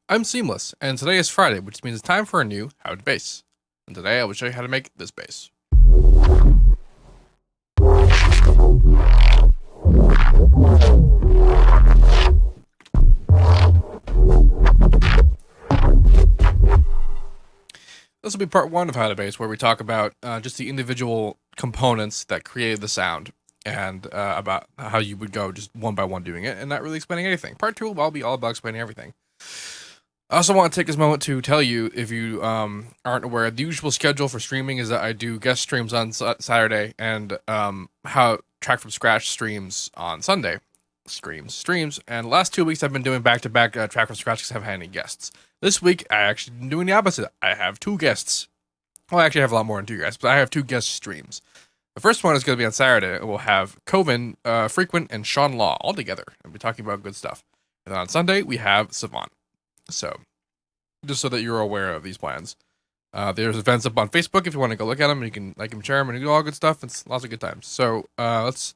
I'm Seamless, and today is Friday, which means it's time for a new How to Bass. And today I will show you how to make this bass. This will be part one of How to Bass, where we talk about just the individual components that created the sound, and about how you would go just one by one doing it, and not really explaining anything. Part two will be all about explaining everything. I also want to take this moment to tell you, if you aren't aware, the usual schedule for streaming is that I do guest streams on Saturday and how track from scratch streams on Sunday. Streams. And the last 2 weeks I've been doing back-to-back track from scratch because I haven't had any guests. This week I actually been doing the opposite. I have two guests. Well, I actually have a lot more than two guests, but I have two guest streams. The first one is going to be on Saturday. We'll have Coven, Frequent, and Sean Law all together. We'll be talking about good stuff. And then on Sunday we have Savant. So, just so that you're aware of these plans. There's events up on Facebook if you want to go look at them. And you can like them, share them, and do all good stuff. It's lots of good times. So, let's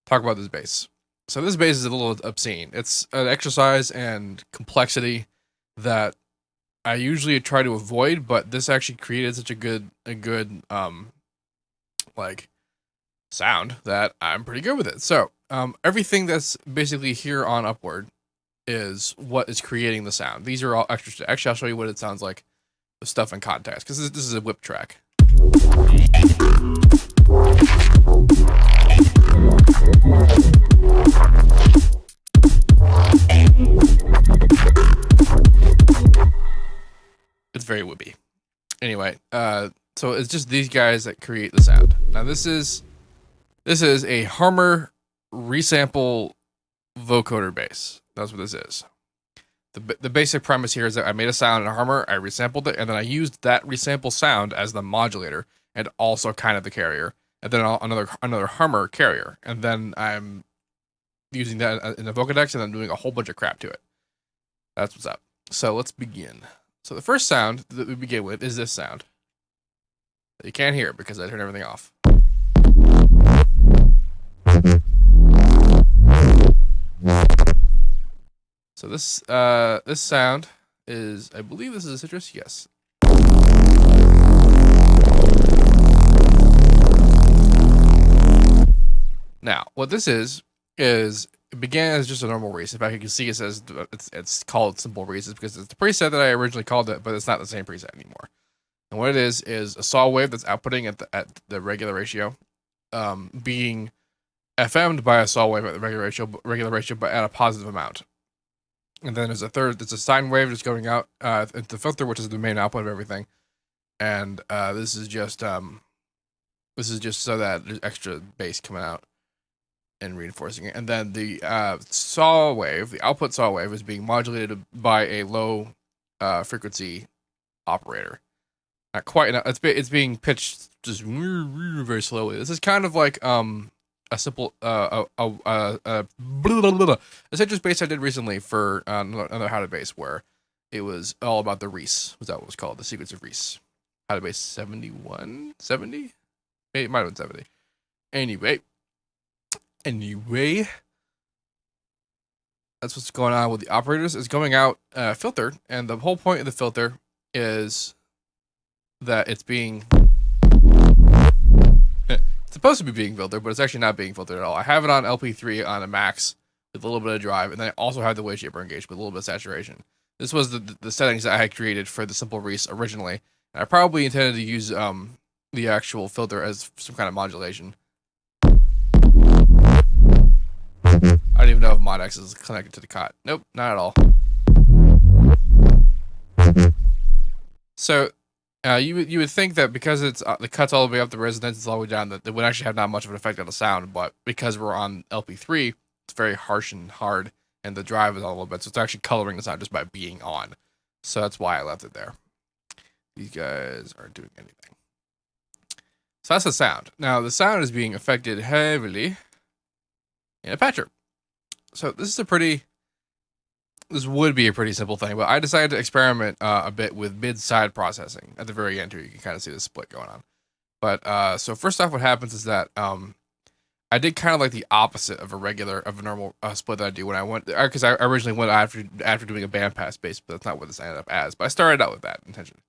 talk about this bass. So this bass is a little obscene. It's an exercise and complexity that I usually try to avoid, but this actually created such a good sound that I'm pretty good with it. So, everything that's basically here on upward is what is creating the sound. These are all extra. Actually, I'll show you what it sounds like with stuff in context, because this is a whip track. It's very whippy. Anyway, so it's just these guys that create the sound. Now this is a Harmer resample vocoder bass. That's what this is. The basic premise here is that I made a sound in a Harmer, I resampled it, and then I used that resample sound as the modulator and also kind of the carrier, and then another Harmer carrier, and then I'm using that in the Vocoded, and I'm doing a whole bunch of crap to it. That's what's up. So let's begin. So the first sound that we begin with is this sound. You can't hear it because I turned everything off. So this sound is, I believe this is a citrus, yes. Now, what this is it began as just a normal Reese. In fact, you can see it says it's called Simple Reese because it's the preset that I originally called it, but it's not the same preset anymore. And what it is a saw wave that's outputting at the regular ratio, being FM'd by a saw wave at the regular ratio, but at a positive amount. And then there's a sine wave that's going out into the filter, which is the main output of everything. And this is just so that there's extra bass coming out and reinforcing it. And then the saw wave, the output saw wave, is being modulated by a low frequency operator. Not quite enough. It's being pitched just very slowly. This is kind of like a simple a citrus bass I did recently for another How to Bass, where it was all about the Reese. Was that what it was called? The Secrets of Reese. How to Bass 71? 70? It might have been 70. Anyway, that's what's going on with the operators. It's going out filter, and the whole point of the filter is that it's being it's supposed to be being filtered, but it's actually not being filtered at all. I have it on LP3 on a max with a little bit of drive, and then I also have the wave shaper engaged with a little bit of saturation. This was the settings that I had created for the Simple Reese originally. And I probably intended to use the actual filter as some kind of modulation. I don't even know if ModX is connected to the cot. Nope, not at all. So you would think that because it's the cut's all the way up, the resonance is all the way down, that it would actually have not much of an effect on the sound. But because we're on LP3, it's very harsh and hard, and the drive is on a little bit, so it's actually coloring the sound just by being on. So that's why I left it there. These guys aren't doing anything. So that's the sound. Now the sound is being affected heavily in a patcher. So this would be a pretty simple thing, but I decided to experiment a bit with Midside Processing. At the very end here, you can kind of see the split going on. But so first off, what happens is that I did kind of like the opposite of a normal split that I do when I went, because I originally went after doing a bandpass base, but that's not what this ended up as. But I started out with that intention.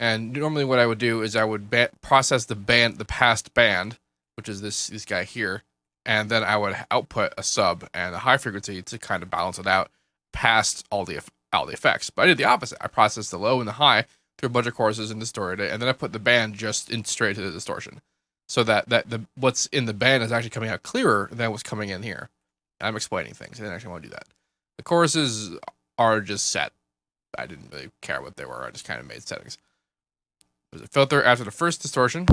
And normally what I would do is I would process the past band, which is this guy here, and then I would output a sub and a high frequency to kind of balance it out past all the effects. But I did the opposite. I processed the low and the high through a bunch of courses and distorted it, and then I put the band just in straight to the distortion, so that the what's in the band is actually coming out clearer than what's coming in here. I'm explaining things. I didn't actually want to do that. The choruses are just set. I didn't really care what they were. I just kind of made settings. There's a filter after the first distortion.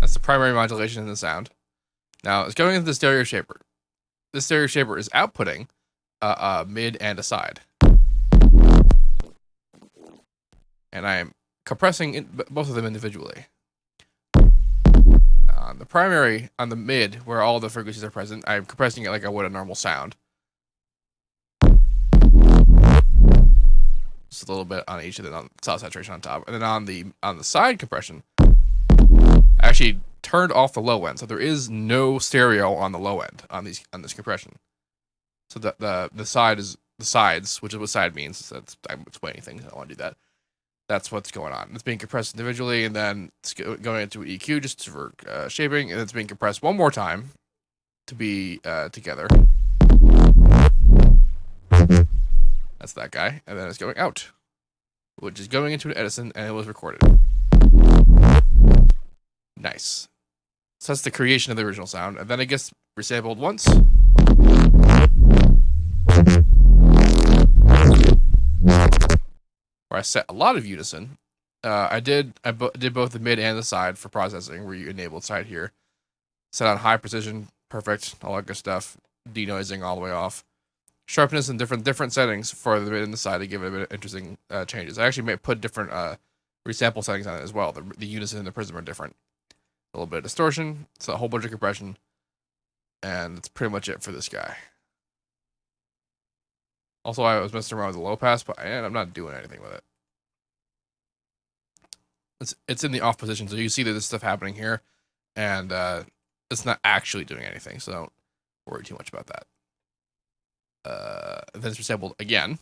That's the primary modulation in the sound. Now it's going into the stereo shaper. This stereo shaper is outputting a mid and a side. And I am compressing both of them individually. On the primary, on the mid, where all the frequencies are present, I'm compressing it like I would a normal sound. Just a little bit on each, and then on solid saturation on top. And then on the side compression, I actually turned off the low end, so there is no stereo on the low end on this compression. So the side is the sides, which is what side means. I'm explaining things. I don't want to do that. That's what's going on. It's being compressed individually, and then it's going into an EQ just for shaping, and it's being compressed one more time to be together. That's that guy, and then it's going out, which is going into an Edison, and it was recorded. Nice. So that's the creation of the original sound, and then it gets resampled once. Where I set a lot of unison. I did both the mid and the side for processing, where you enabled side here. Set on high precision, perfect, all that good stuff. Denoising all the way off. Sharpness in different settings for the mid and the side to give it a bit of interesting changes. I actually put different resample settings on it as well. The unison and the prism are different. A little bit of distortion, so a whole bunch of compression, and that's pretty much it for this guy. Also, I was messing around with the low pass, but I'm not doing anything with it. It's in the off position, so you see that this stuff happening here, and it's not actually doing anything, so don't worry too much about that. Then it's resampled again.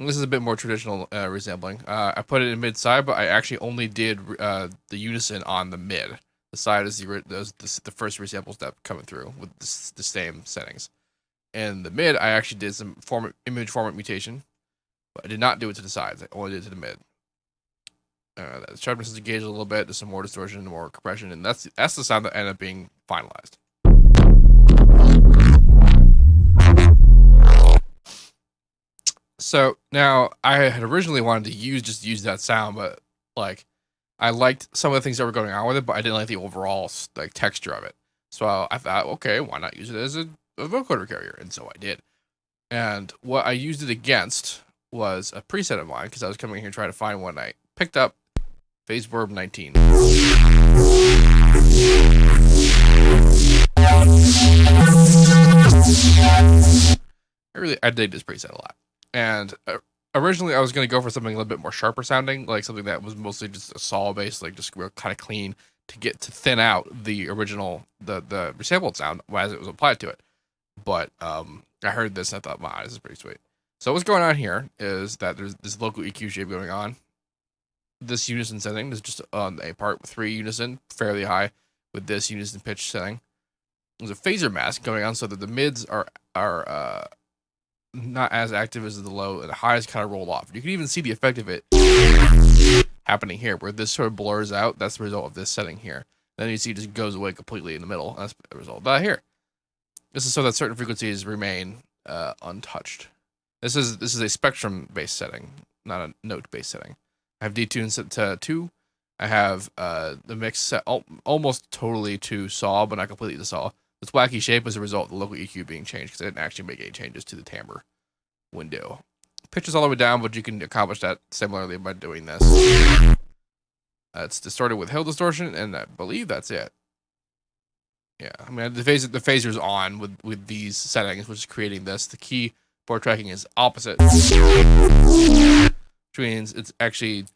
This is a bit more traditional resampling. I put it in mid side, but I actually only did the unison on the mid. The side is the first resample step coming through with the same settings. And the mid, I actually did some image format mutation, but I did not do it to the sides. I only did it to the mid. The sharpness is engaged a little bit. There's some more distortion, more compression, and that's the sound that ended up being finalized. So now I had originally wanted to just use that sound, but like I liked some of the things that were going on with it, but I didn't like the overall like texture of it. So I thought, okay, why not use it as a vocoder carrier? And so I did. And what I used it against was a preset of mine, because I was coming here trying to find one. I picked up Phase Verb 19. I dig this preset a lot. And originally I was going to go for something a little bit more sharper sounding, like something that was mostly just a saw based, like just real kind of clean, to thin out the original, the resampled sound as it was applied to it. But I heard this and I thought, wow, this is pretty sweet. So what's going on here is that there's this local EQ shape going on. This unison setting is just on a part 3 unison, fairly high, with this unison pitch setting. There's a phaser mask going on so that the mids are not as active as the low, and the highs kind of roll off. You can even see the effect of it happening here, where this sort of blurs out. That's the result of this setting here. Then you see it just goes away completely in the middle. That's the result of that here. This is so that certain frequencies remain untouched. This is a spectrum-based setting, not a note-based setting. I have detune set to 2. I have the mix set almost totally to saw, but not completely to saw. This wacky shape was a result of the local EQ being changed, because I didn't actually make any changes to the timbre window. Pitch is all the way down, but you can accomplish that similarly by doing this. It's distorted with hill distortion, and I believe that's it. Yeah, I mean, the phaser's on with these settings, which is creating this. The keyboard tracking is opposite, which which means it's actually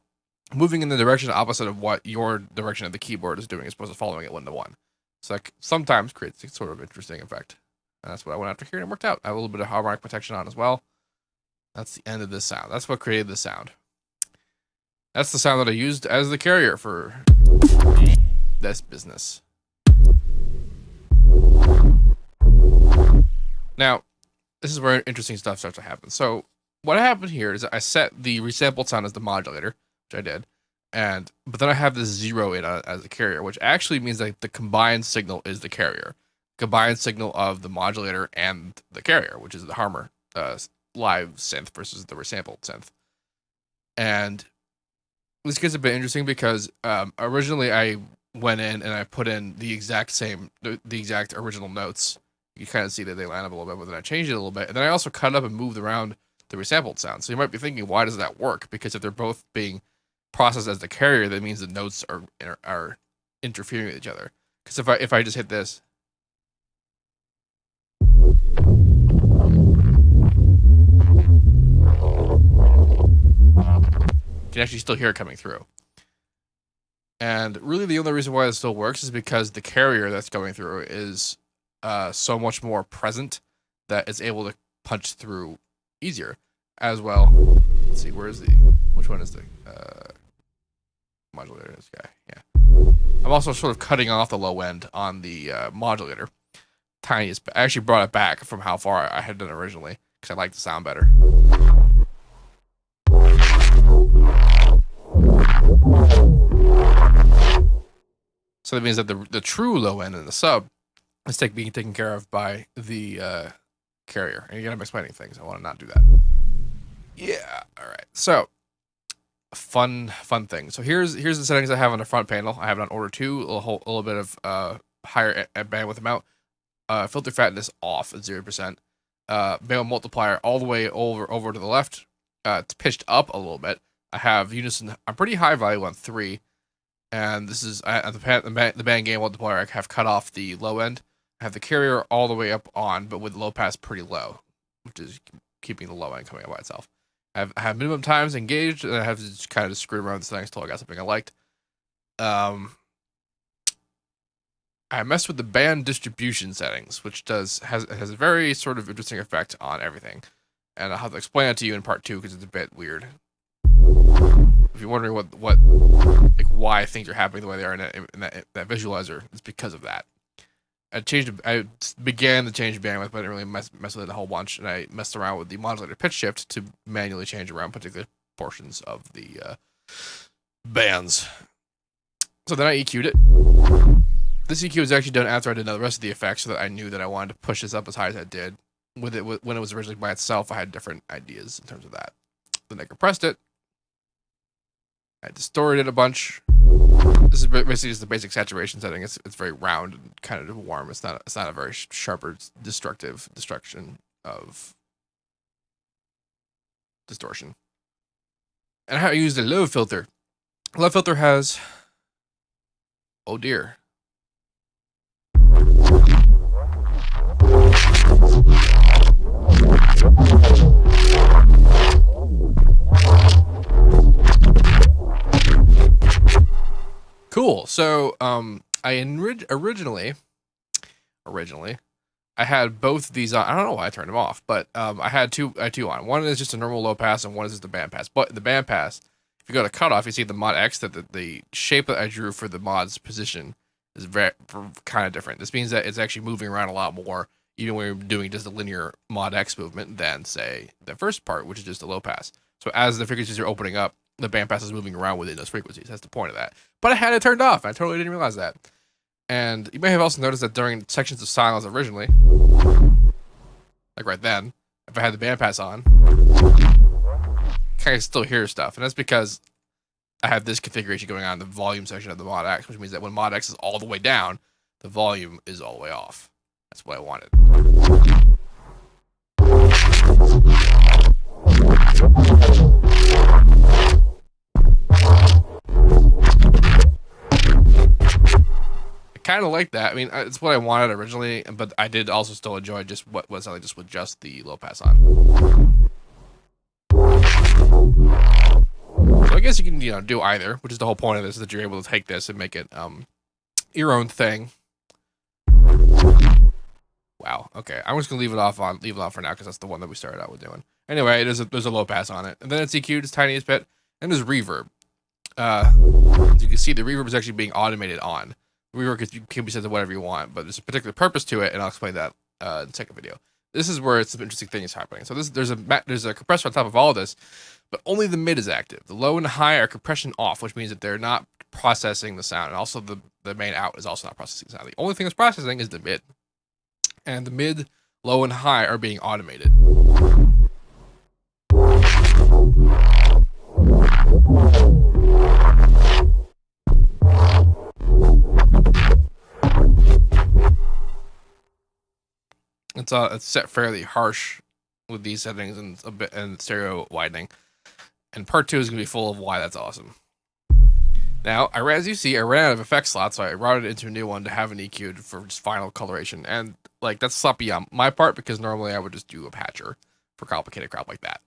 moving in the direction opposite of what your direction of the keyboard is doing, as opposed to following it 1 to 1. So that sometimes creates a sort of interesting effect. And that's what I went after here, and it worked out. I have a little bit of harmonic protection on as well. That's the end of this sound. That's what created this sound. That's the sound that I used as the carrier for this business. Now, this is where interesting stuff starts to happen. So what happened here is I set the resampled sound as the modulator, which I did, but then I have this 0 in as the carrier, which actually means that the combined signal is the carrier. Combined signal of the modulator and the carrier, which is the Harmer live synth versus the resampled synth. And this gets a bit interesting because originally I went in and I put in the exact original notes. You kind of see that they line up a little bit, but then I changed it a little bit. And then I also cut up and moved around the resampled sound. So you might be thinking, why does that work? Because if they're both being processed as the carrier, that means the notes are interfering with each other. Because if I just hit this, you can actually still hear it coming through. And really the only reason why it still works is because the carrier that's going through is so much more present that it's able to punch through easier as well. Let's see, which one is the modulator? This guy, yeah. I'm also sort of cutting off the low end on the modulator. Tiniest, I actually brought it back from how far I had done originally because I like the sound better. So that means that the true low end and the sub is being taken care of by the carrier. And again, I'm explaining things. I want to not do that. Yeah. All right. So fun thing. So here's the settings I have on the front panel. I have it on order 2, a little bit of higher bandwidth amount. Filter fatness off at 0%. Bandwidth multiplier all the way over to the left. It's pitched up a little bit. I have unison. I'm pretty high value on 3. And this is the band gain multiplier. I have cut off the low end. I have the carrier all the way up on, but with the low pass pretty low, which is keeping the low end coming up by itself. I have minimum times engaged, and I have to just kind of screw around with settings until I got something I liked. I messed with the band distribution settings, which has a very sort of interesting effect on everything. And I'll have to explain it to you in part 2 because it's a bit weird. If you're wondering why things are happening the way they are in that visualizer, it's because of that. I began to change bandwidth, but I didn't really mess with it a whole bunch, and I messed around with the modulator pitch shift to manually change around particular portions of the bands. So then I EQ'd it. This EQ was actually done after I did the rest of the effects, so that I knew that I wanted to push this up as high as I did. With it, when it was originally by itself, I had different ideas in terms of that. Then I compressed it. I distorted it a bunch. This is basically just the basic saturation setting. It's very round and kind of warm. It's not a very sharp or destruction of distortion. And how I use the low filter. Low filter has, oh dear. Cool. So, I originally, I had both of these on. I don't know why I turned them off, but I had two on. One is just a normal low pass, and one is just the band pass. But the band pass, if you go to cutoff, you see the mod X that the shape that I drew for the mod's position is very kind of different. This means that it's actually moving around a lot more, even when you're doing just a linear mod X movement, than say the first part, which is just a low pass. So as the frequencies are opening up, the bandpass is moving around within those frequencies. That's the point of that. But I had it turned off. I totally didn't realize that. And you may have also noticed that during sections of silence originally, like right then, if I had the bandpass on, kind of still hear stuff. And that's because I have this configuration going on in the volume section of the mod X, which means that when mod X is all the way down, the volume is all the way off. That's what I wanted. Kind of like that. I mean, it's what I wanted originally, but I did also still enjoy just what was like just with just the low pass on. guess you can, do either, which is the whole point of this, is that you're able to take this and make it your own thing. Wow. Okay, I'm just gonna leave it off for now because that's the one that we started out with doing. Anyway, there's a low pass on it, and then it's EQ'd, it's tiniest bit, and there's reverb. As you can see, the reverb is actually being automated on. Reverb can be set to whatever you want, but there's a particular purpose to it, and I'll explain that in the second video. This is where some interesting things happening. So there's a compressor on top of all of this, but only the mid is active. The low and high are compression off, which means that they're not processing the sound, and also the main out is also not processing the sound. The only thing that's processing is the mid, and the mid, low, and high are being automated. It's set fairly harsh with these settings and a bit and stereo widening. And part 2 is gonna be full of why that's awesome. Now, as you see, I ran out of effect slots, so I routed it into a new one to have an EQ'd for just final coloration. And that's sloppy on my part because normally I would just do a patcher for complicated crap like that.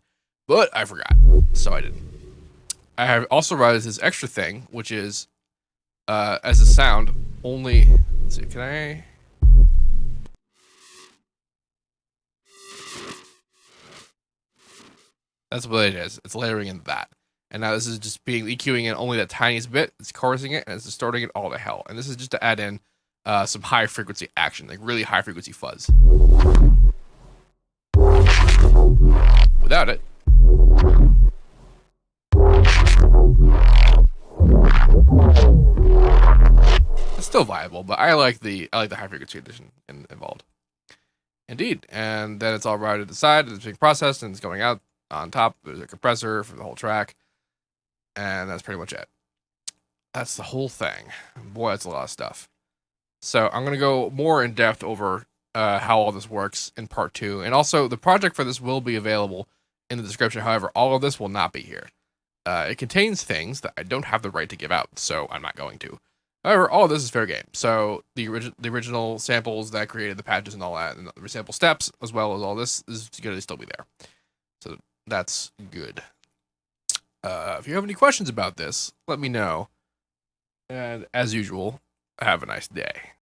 But I forgot, so I didn't. I have also routed this extra thing, which is as a sound only. Let's see, can I? That's what it is. It's layering in that. And now this is just being EQing in only that tiniest bit. It's chorusing it and it's distorting it all to hell. And this is just to add in some high frequency action, like really high frequency fuzz. Without it, it's still viable, but I like the high frequency addition involved. Indeed, and then it's all routed to the side. It's being processed and it's going out on top. There's a compressor for the whole track, and that's pretty much it. That's the whole thing. Boy, that's a lot of stuff. So I'm gonna go more in depth over how all this works in part 2, and also the project for this will be available in the description. However, all of this will not be here. It contains things that I don't have the right to give out, so I'm not going to. However, all of this is fair game. So the original samples that created the patches and all that, and the resample steps, as well as all this, is going to still be there. So that's good. If you have any questions about this, let me know. And as usual, have a nice day.